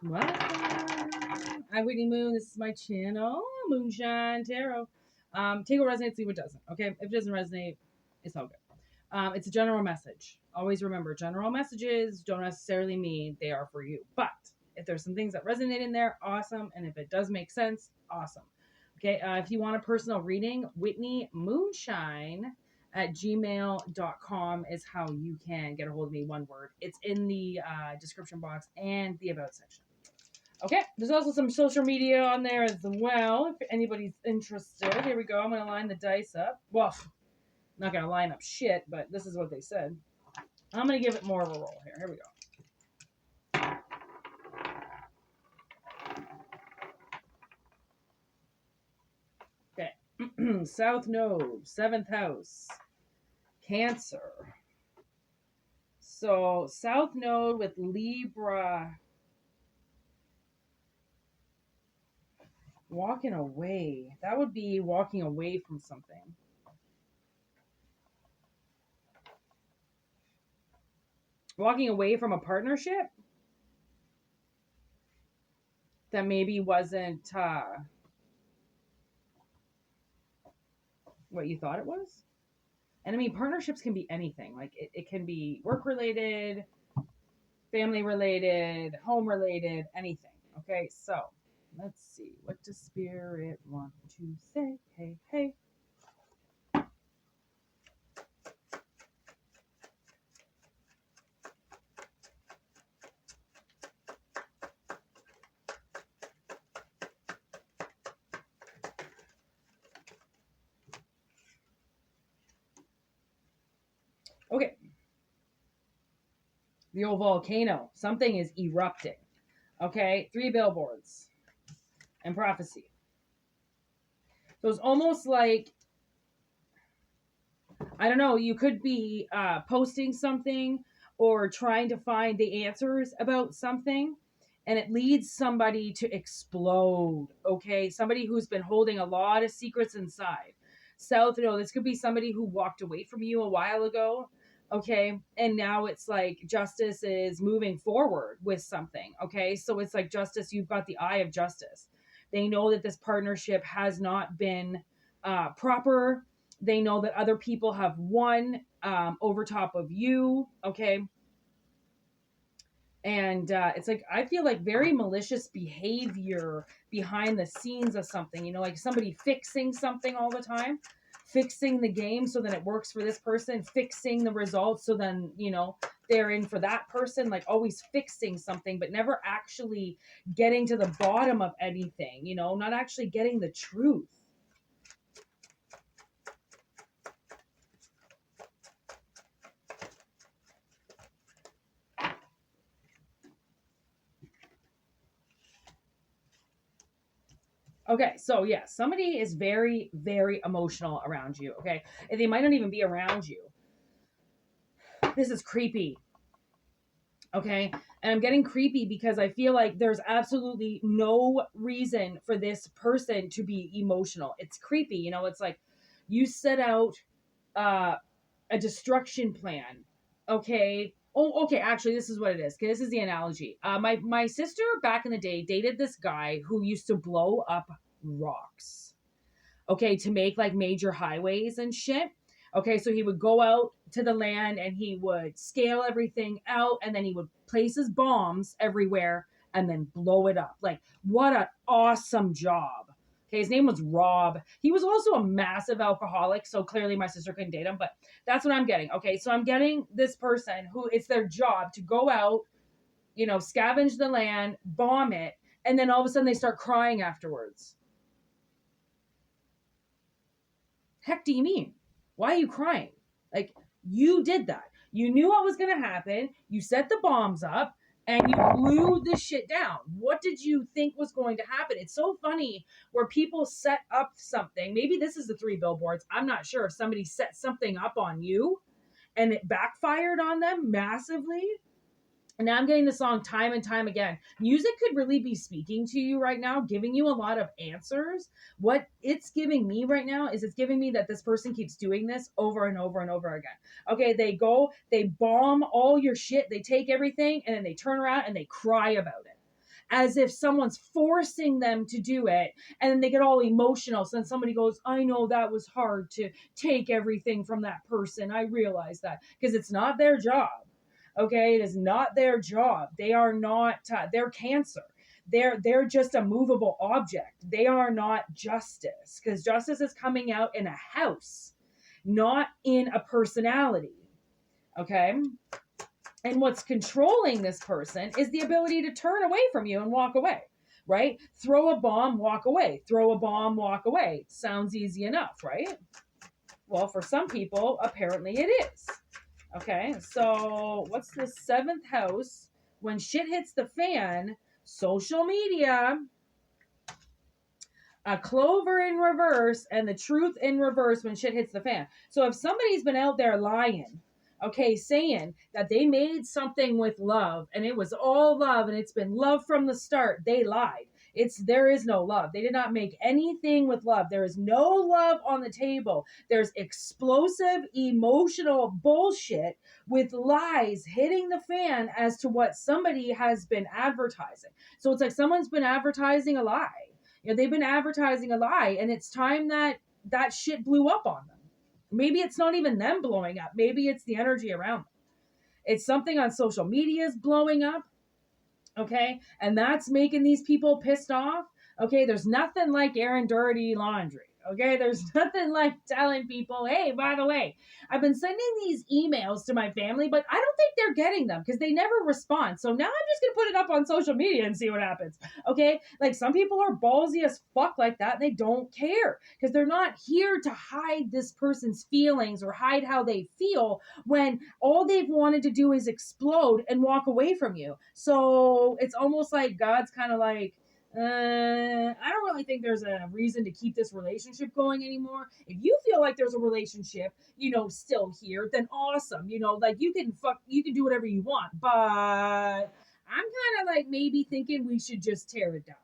Welcome. I'm Whitney Moon. This is my channel, Moonshine Tarot. Take what resonates, leave what doesn't. Okay, if it doesn't resonate, it's all good. It's a general message. Always remember, general messages don't necessarily mean they are for you. But if there's some things that resonate in there, awesome. And if it does make sense, awesome. Okay, if you want a personal reading, Whitney Moonshine at gmail.com is how you can get a hold of me. One word. It's in the description box and the about section. Okay, there's also some social media on there as well if anybody's interested. Here we go. I'm going to line the dice up. Well, I'm not going to line up shit, but this is what they said. I'm going to give it more of a roll here. Here we go. Okay. South Node, 7th house, Cancer. So, South Node with Libra. Walking away. That would be walking away from something. Walking away from a partnership that maybe wasn't what you thought it was. And I mean, partnerships can be anything. Like it can be work related, family related, home related, anything. Okay, so let's see. What does Spirit want to say? Hey, hey. Okay. The old volcano. Something is erupting. Okay, 3 billboards and prophecy. So it's almost like, I don't know, you could be posting something or trying to find the answers about something, and it leads somebody to explode. Okay, somebody who's been holding a lot of secrets inside. South, this could be somebody who walked away from you a while ago. Okay, and now it's like justice is moving forward with something. Okay, so it's like justice, you've got the eye of justice. They know that this partnership has not been proper. They know that other people have won over top of you. Okay, and it's like, I feel like very malicious behavior behind the scenes of something, like somebody fixing something all the time, fixing the game so that it works for this person, fixing the results so then they're in for that person, like always fixing something but never actually getting to the bottom of anything, not actually getting the truth. Okay, so yeah, somebody is very, very emotional around you, okay? And they might not even be around you. This is creepy, okay? And I'm getting creepy because I feel like there's absolutely no reason for this person to be emotional. It's creepy, it's like you set out a destruction plan, okay? Oh, okay, actually, this is what it is. Okay, this is the analogy. My sister back in the day dated this guy who used to blow up rocks, okay, to make like major highways and shit. Okay, so he would go out to the land and he would scale everything out and then he would place his bombs everywhere and then blow it up. Like, what an awesome job. Okay, his name was Rob. He was also a massive alcoholic, so clearly my sister couldn't date him, but that's what I'm getting. Okay, so I'm getting this person who it's their job to go out, scavenge the land, bomb it, and then all of a sudden they start crying afterwards. Heck do you mean? Why are you crying? Like, you did that. You knew what was going to happen. You set the bombs up and you blew this shit down. What did you think was going to happen? It's so funny where people set up something. Maybe this is the 3 billboards. I'm not sure. If somebody set something up on you and it backfired on them massively. And now I'm getting the song time and time again. Music could really be speaking to you right now, giving you a lot of answers. What it's giving me right now is it's giving me that this person keeps doing this over and over and over again. Okay, they bomb all your shit, they take everything, and then they turn around and they cry about it. as if someone's forcing them to do it, and then they get all emotional. So then somebody goes, I know that was hard to take everything from that person. I realize that, because it's not their job. Okay, it is not their job. They are not. They're cancer. They're just a movable object. They are not justice, because justice is coming out in a house, not in a personality. Okay. And what's controlling this person is the ability to turn away from you and walk away, right? Throw a bomb, walk away. Throw a bomb, walk away. Sounds easy enough, right? Well, for some people, apparently it is. Okay, so what's the seventh house? When shit hits the fan, social media, a clover in reverse, and the truth in reverse when shit hits the fan. So if somebody's been out there lying, okay, saying that they made something with love and it was all love and it's been love from the start, they lied. There is no love. They did not make anything with love. There is no love on the table. There's explosive emotional bullshit with lies hitting the fan as to what somebody has been advertising. So it's like someone's been advertising a lie. They've been advertising a lie, and it's time that that shit blew up on them. Maybe it's not even them blowing up. Maybe it's the energy around them. It's something on social media is blowing up. Okay. And that's making these people pissed off. Okay. There's nothing like airing dirty laundry. Okay. There's nothing like telling people, hey, by the way, I've been sending these emails to my family, but I don't think they're getting them because they never respond. So now I'm just going to put it up on social media and see what happens. Okay. Like some people are ballsy as fuck like that. And they don't care because they're not here to hide this person's feelings or hide how they feel when all they've wanted to do is explode and walk away from you. So it's almost like God's kind of like, I don't really think there's a reason to keep this relationship going anymore. If you feel like there's a relationship, still here, then awesome. Like you can do whatever you want. But I'm kind of like maybe thinking we should just tear it down.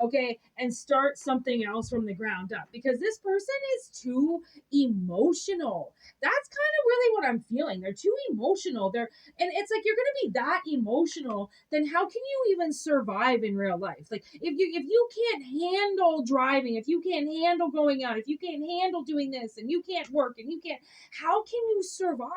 Okay, and start something else from the ground up because this person is too emotional. That's kind of really what I'm feeling. They're too emotional. And it's like you're gonna be that emotional, then how can you even survive in real life? Like if you can't handle driving, if you can't handle going out, if you can't handle doing this, and you can't work, and you can't, how can you survive?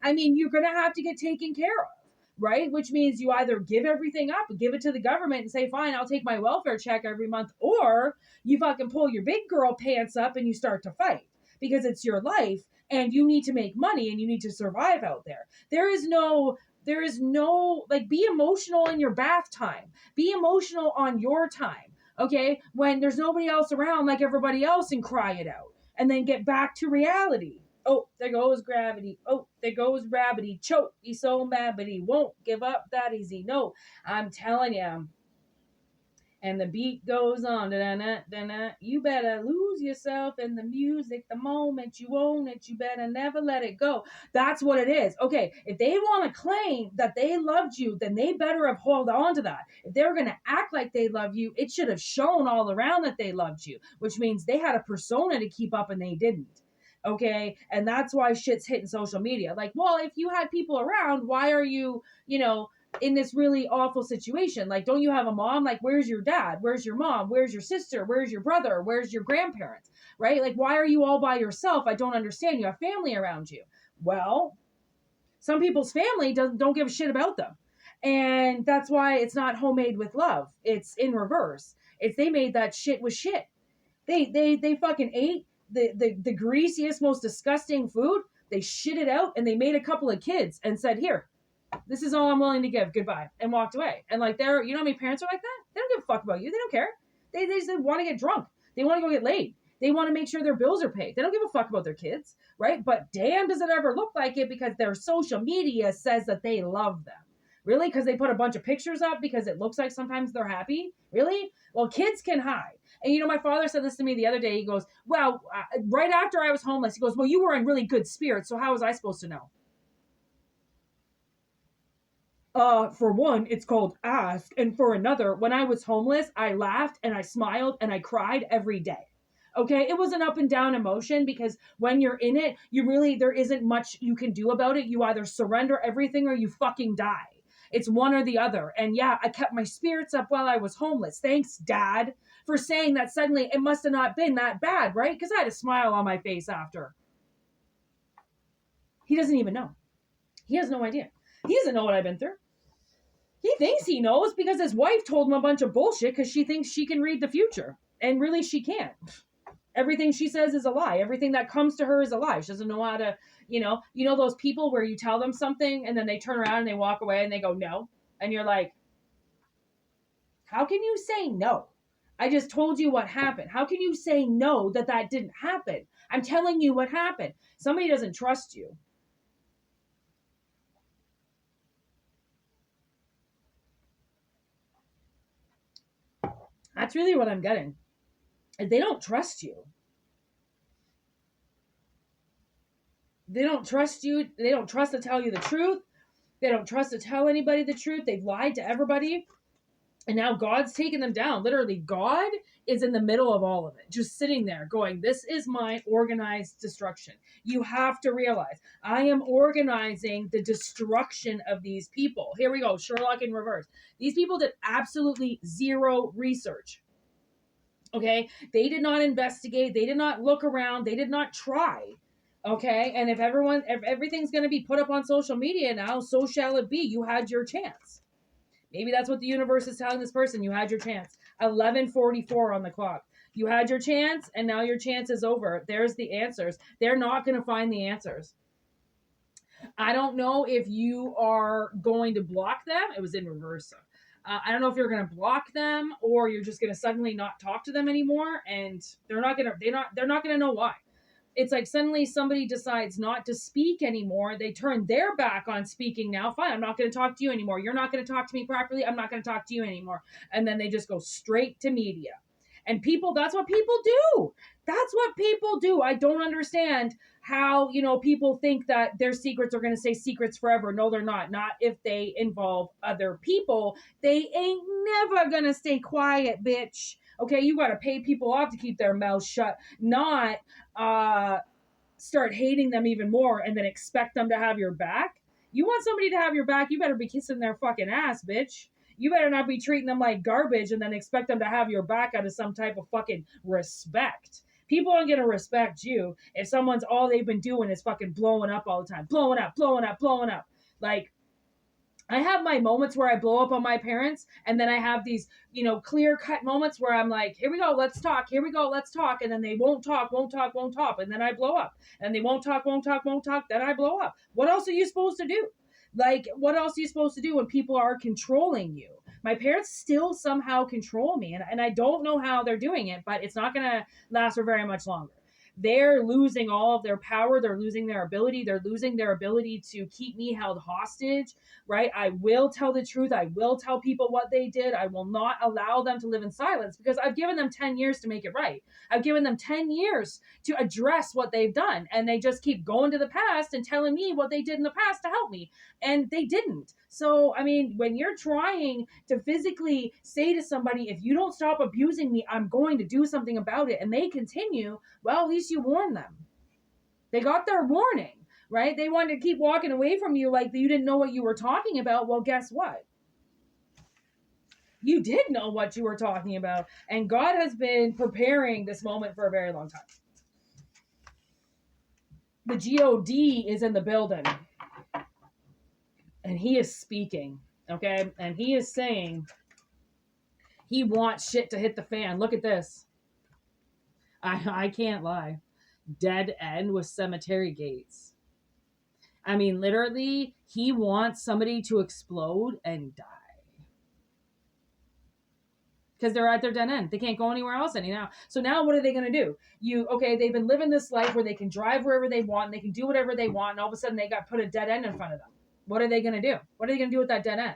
I mean, you're gonna have to get taken care of. Right? Which means you either give everything up, give it to the government and say, fine, I'll take my welfare check every month, or you fucking pull your big girl pants up and you start to fight because it's your life and you need to make money and you need to survive out there. There is no, like, be emotional in your bath time. Be emotional on your time, okay? When there's nobody else around like everybody else, and cry it out. And then get back to reality. Oh, there goes gravity. Oh, there goes rabbity. Choke. He's so mad, but he won't give up that easy. No, I'm telling you. And the beat goes on. Da-da-da, da-da. You better lose yourself in the music the moment you own it. You better never let it go. That's what it is. Okay, if they want to claim that they loved you, then they better have held on to that. If they're going to act like they love you, it should have shown all around that they loved you, which means they had a persona to keep up and they didn't. Okay, and that's why shit's hitting social media. Like, well, if you had people around, why are you, in this really awful situation? Like, don't you have a mom? Like, where's your dad? Where's your mom? Where's your sister? Where's your brother? Where's your grandparents? Right? Like, why are you all by yourself? I don't understand. You have family around you. Well, some people's family don't give a shit about them. And that's why it's not homemade with love. It's in reverse. It's they made that shit with shit. They fucking ate the greasiest, most disgusting food. They shit it out and they made a couple of kids and said, here, this is all I'm willing to give. Goodbye. And walked away. And like, how many parents are like that? They don't give a fuck about you. They don't care. They just want to get drunk. They want to go get laid. They want to make sure their bills are paid. They don't give a fuck about their kids, right? But damn, does it ever look like it because their social media says that they love them. Really? Because they put a bunch of pictures up because it looks like sometimes they're happy? Really? Well, kids can hide. And my father said this to me the other day. He goes, well, right after I was homeless, he goes, well, you were in really good spirits, so how was I supposed to know? For one, it's called ask. And for another, when I was homeless, I laughed and I smiled and I cried every day. Okay, it was an up and down emotion because when you're in it, there isn't much you can do about it. You either surrender everything or you fucking die. It's one or the other. And yeah, I kept my spirits up while I was homeless. Thanks, Dad, for saying that. Suddenly it must have not been that bad, right? Because I had a smile on my face after. He doesn't even know. He has no idea. He doesn't know what I've been through. He thinks he knows because his wife told him a bunch of bullshit because she thinks she can read the future. And really, she can't. Everything she says is a lie. Everything that comes to her is a lie. She doesn't know how to, you know those people where you tell them something and then they turn around and they walk away and they go, no. And you're like, how can you say no? I just told you what happened. How can you say no that didn't happen? I'm telling you what happened. Somebody doesn't trust you. That's really what I'm getting. They don't trust you. They don't trust you. They don't trust to tell you the truth. They don't trust to tell anybody the truth. They've lied to everybody. And now God's taken them down. Literally, God is in the middle of all of it, just sitting there going, this is my organized destruction. You have to realize I am organizing the destruction of these people. Here we go, Sherlock in reverse. These people did absolutely zero research. Okay? They did not investigate. They did not look around. They did not try. Okay? And if everything's going to be put up on social media now, so shall it be. You had your chance. Maybe that's what the universe is telling this person. You had your chance. 11:44 on the clock. You had your chance, and now your chance is over. There's the answers. They're not going to find the answers. I don't know if you are going to block them. It was in reverse. I don't know if you're going to block them or you're just going to suddenly not talk to them anymore, and they're not going to know why. It's like suddenly somebody decides not to speak anymore. They turn their back on speaking now. Fine, I'm not going to talk to you anymore. You're not going to talk to me properly. I'm not going to talk to you anymore. And then they just go straight to media. And people, that's what people do. That's what people do. I don't understand how, people think that their secrets are going to stay secrets forever. No, they're not. Not if they involve other people. They ain't never going to stay quiet, bitch. Okay, you got to pay people off to keep their mouths shut, not start hating them even more and then expect them to have your back. You want somebody to have your back, you better be kissing their fucking ass, bitch. You better not be treating them like garbage and then expect them to have your back out of some type of fucking respect. People aren't gonna respect you if someone's all they've been doing is fucking blowing up all the time. Blowing up, blowing up, blowing up. Like, I have my moments where I blow up on my parents, and then I have these, clear-cut moments where I'm like, here we go, let's talk, here we go, let's talk, and then they won't talk, and then I blow up. And they won't talk, then I blow up. What else are you supposed to do? Like, what else are you supposed to do when people are controlling you? My parents still somehow control me, and I don't know how they're doing it, but it's not going to last for very much longer. They're losing all of their power. They're losing their ability. They're losing their ability to keep me held hostage, right? I will tell the truth. I will tell people what they did. I will not allow them to live in silence because I've given them 10 years to make it right. I've given them 10 years to address what they've done. And they just keep going to the past and telling me what they did in the past to help me. And they didn't. So, I mean, when you're trying to physically say to somebody, if you don't stop abusing me, I'm going to do something about it, and they continue, well, at least you warned them. They got their warning, right? They wanted to keep walking away from you like you didn't know what you were talking about. Well, guess what? You did know what you were talking about, and God has been preparing this moment for a very long time. The God is in the building. And he is speaking, okay? And he is saying he wants shit to hit the fan. Look at this. I can't lie. Dead end with cemetery gates. I mean, literally, he wants somebody to explode and die. Because they're at their dead end. They can't go anywhere else anyhow. So now what are they going to do? They've been living this life where they can drive wherever they want, and they can do whatever they want, and all of a sudden they got put a dead end in front of them. What are they going to do? What are they going to do with that dead end?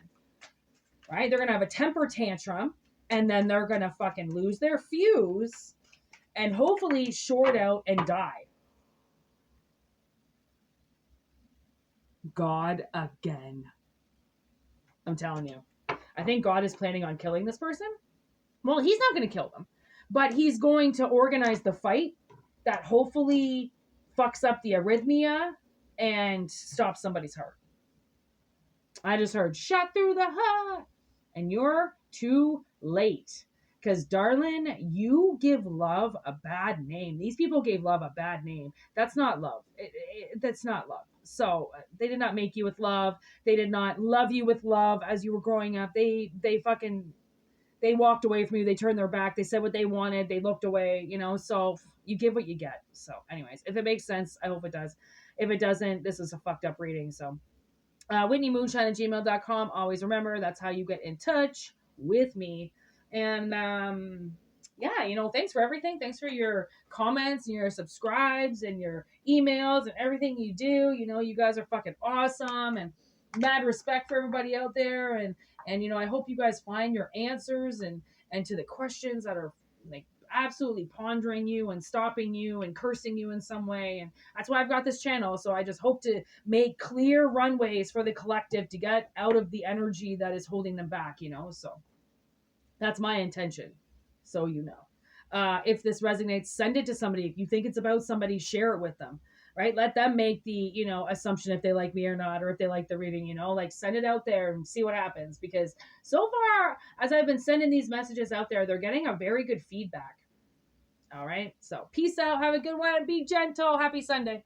Right? They're going to have a temper tantrum, and then they're going to fucking lose their fuse and hopefully short out and die. God again. I'm telling you. I think God is planning on killing this person. Well, he's not going to kill them, but he's going to organize the fight that hopefully fucks up the arrhythmia and stops somebody's heart. I just heard shot through the heart, and you're too late. Because, darling, you give love a bad name. These people gave love a bad name. That's not love. That's not love. So they did not make you with love. They did not love you with love as you were growing up. They walked away from you. They turned their back. They said what they wanted. They looked away. So you give what you get. So, anyways, if it makes sense, I hope it does. If it doesn't, this is a fucked up reading. So. WhitneyMoonshine@gmail.com. Always remember, that's how you get in touch with me. And yeah, thanks for everything. Thanks for your comments and your subscribes and your emails and everything you do. You guys are fucking awesome, and mad respect for everybody out there. And I hope you guys find your answers and to the questions that are like absolutely pondering you and stopping you and cursing you in some way. And that's why I've got this channel. So I just hope to make clear runways for the collective to get out of the energy that is holding them back. So that's my intention. So if this resonates, send it to somebody. If you think it's about somebody, share it with them. Right? Let them make the assumption if they like me or not, or if they like the reading. Like send it out there and see what happens. Because so far, as I've been sending these messages out there, they're getting a very good feedback. All right. So peace out. Have a good one. Be gentle. Happy Sunday.